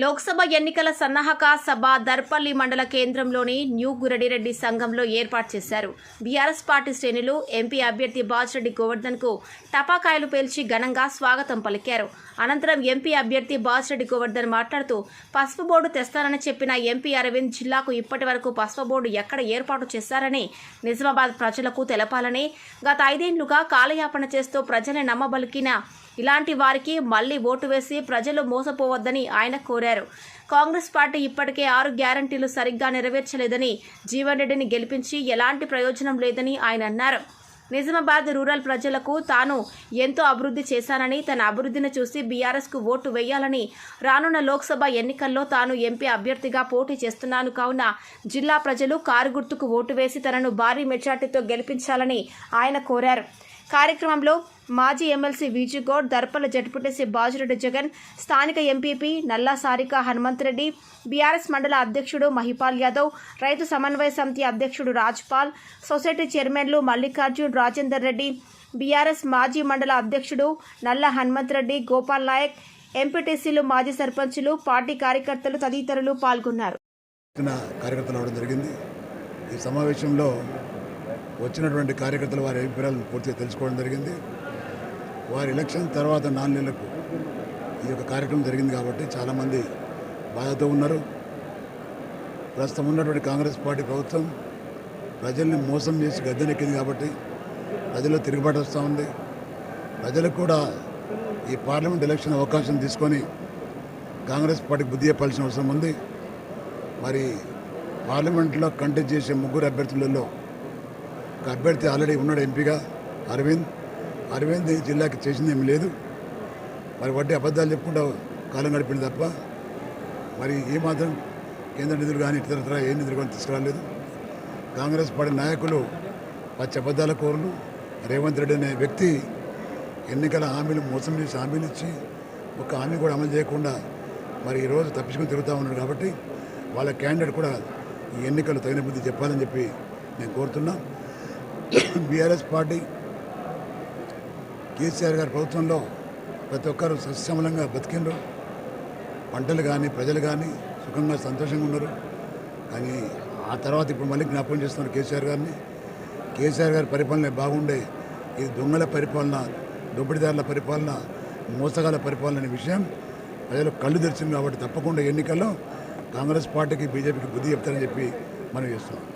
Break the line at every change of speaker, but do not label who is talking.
లోక్సభ ఎన్నికల సన్నాహక సభ దర్పల్లి మండల కేంద్రంలోని న్యూ గురడిరెడ్డి సంఘంలో ఏర్పాటు చేశారు. బీఆర్ఎస్ పార్టీ శ్రేణులు ఎంపీ అభ్యర్థి బాజిరెడ్డి గోవర్ధన్కు టపాకాయలు పేల్చి ఘనంగా స్వాగతం పలికారు. అనంతరం ఎంపీ అభ్యర్థి బాజిరెడ్డి గోవర్ధన్ మాట్లాడుతూ పసుపు బోర్డు తెస్తానని చెప్పిన ఎంపీ అరవింద్ జిల్లాకు ఇప్పటి వరకు పసుపు బోర్డు ఎక్కడ ఏర్పాటు చేశారని నిజామాబాద్ ప్రజలకు తెలపాలని, గత 5 ఏళ్లుగా కాలయాపన చేస్తూ ప్రజల్ని నమ్మబలికిన ఇలాంటి వారికి మళ్లీ ఓటు వేసి ప్రజలు మోసపోవద్దని ఆయన కోరారు. కాంగ్రెస్ పార్టీ ఇప్పటికే 6 గ్యారంటీలు సరిగ్గా నెరవేర్చలేదని, జీవన్ రెడ్డిని గెలిపించి ఎలాంటి ప్రయోజనం లేదని ఆయన అన్నారు. నిజామాబాద్ రూరల్ ప్రజలకు తాను ఎంతో అభివృద్ధి చేశానని, తన అభివృద్ధిని చూసి బీఆర్ఎస్కు ఓటు వేయాలని, రానున్న లోక్సభ ఎన్నికల్లో తాను ఎంపీ అభ్యర్థిగా పోటీ చేస్తున్నాను కావున జిల్లా ప్రజలు కారు గుర్తుకు ఓటు వేసి తనను భారీ మెజార్టీతో గెలిపించాలని ఆయన కోరారు. కార్యక్రమంలో మాజీ ఎమ్మెల్సీ విజయగౌడ్, దర్పల జడ్పీటీసీ బాజిరెడ్డి జగన్, స్థానిక ఎంపీపీ నల్లా సారిక హనుమంతరెడ్డి, బీఆర్ఎస్ మండల అధ్యక్షుడు మహిపాల్ యాదవ్, రైతు సమన్వయ సమితి అధ్యక్షుడు రాజ్పాల్, సొసైటీ చైర్మన్లు మల్లికార్జున్, రాజేందర్ రెడ్డి, బీఆర్ఎస్ మాజీ మండల అధ్యక్షుడు నల్లా హనుమంతరెడ్డి, గోపాల్ నాయక్, ఎంపీటీసీలు, మాజీ సర్పంచులు, పార్టీ కార్యకర్తలు తదితరులు పాల్గొన్నారు.
ఈ సమావేశంలో వచ్చినటువంటి కార్యకర్తలు వారి అభిప్రాయాలను పూర్తిగా తెలుసుకోవడం జరిగింది. వారి ఎలక్షన్ తర్వాత 4 నెలలకు ఈ యొక్క కార్యక్రమం జరిగింది కాబట్టి చాలామంది బాధతో ఉన్నారు. ప్రస్తుతం ఉన్నటువంటి కాంగ్రెస్ పార్టీ ప్రభుత్వం ప్రజల్ని మోసం చేసి గద్దెనెక్కింది కాబట్టి ప్రజల్లో తిరుగుబాటు వస్తూ ఉంది. ప్రజలకు కూడా ఈ పార్లమెంట్ ఎలక్షన్ అవకాశం తీసుకొని కాంగ్రెస్ పార్టీకి బుద్ధి చెప్పాల్సిన అవసరం ఉంది. మరి పార్లమెంట్లో కంటెస్ట్ చేసే 3 అభ్యర్థులలో ఒక అభ్యర్థి ఆల్రెడీ ఉన్నాడు ఎంపీగా, అరవింద్ జిల్లాకి చేసింది ఏమి లేదు. మరి వడ్డీ అబద్ధాలు చెప్పుకుంటూ కాలం గడిపింది తప్ప మరి ఏమాత్రం కేంద్ర నిధులు కానీ ఇతరత్ర ఏ నిధులు కానీ తీసుకురాలేదు. కాంగ్రెస్ పార్టీ నాయకులు పచ్చి అబద్ధాల కోరులు. రేవంత్ రెడ్డి అనే వ్యక్తి ఎన్నికల హామీలు మోసం చేసి హామీలు ఇచ్చి ఒక హామీ కూడా అమలు చేయకుండా మరి ఈరోజు తప్పించుకొని తిరుగుతూ ఉన్నాడు. కాబట్టి వాళ్ళ క్యాండిడేట్ కూడా ఈ ఎన్నికలు తగిన బుద్ధి చెప్పాలని చెప్పి నేను కోరుతున్నా. బీఆర్ఎస్ పార్టీ కేసీఆర్ గారి ప్రభుత్వంలో ప్రతి ఒక్కరు సస్యమలంగా బతికిండ్రు. పంటలు కానీ ప్రజలు కానీ సుఖంగా సంతోషంగా ఉన్నారు. కానీ ఆ తర్వాత ఇప్పుడు మళ్ళీ జ్ఞాపకం చేస్తున్నారు కేసీఆర్ గారిని. కేసీఆర్ గారి పరిపాలన బాగుండే, ఇది దొంగల పరిపాలన, దోపిడీదారుల పరిపాలన, మోసగాల పరిపాలన అనే విషయం ప్రజలు కళ్ళు తెరిచింది. కాబట్టి తప్పకుండా ఎన్నికల్లో కాంగ్రెస్ పార్టీకి బీజేపీకి బుద్ధి చెప్తారని చెప్పి మనం చేస్తున్నాం.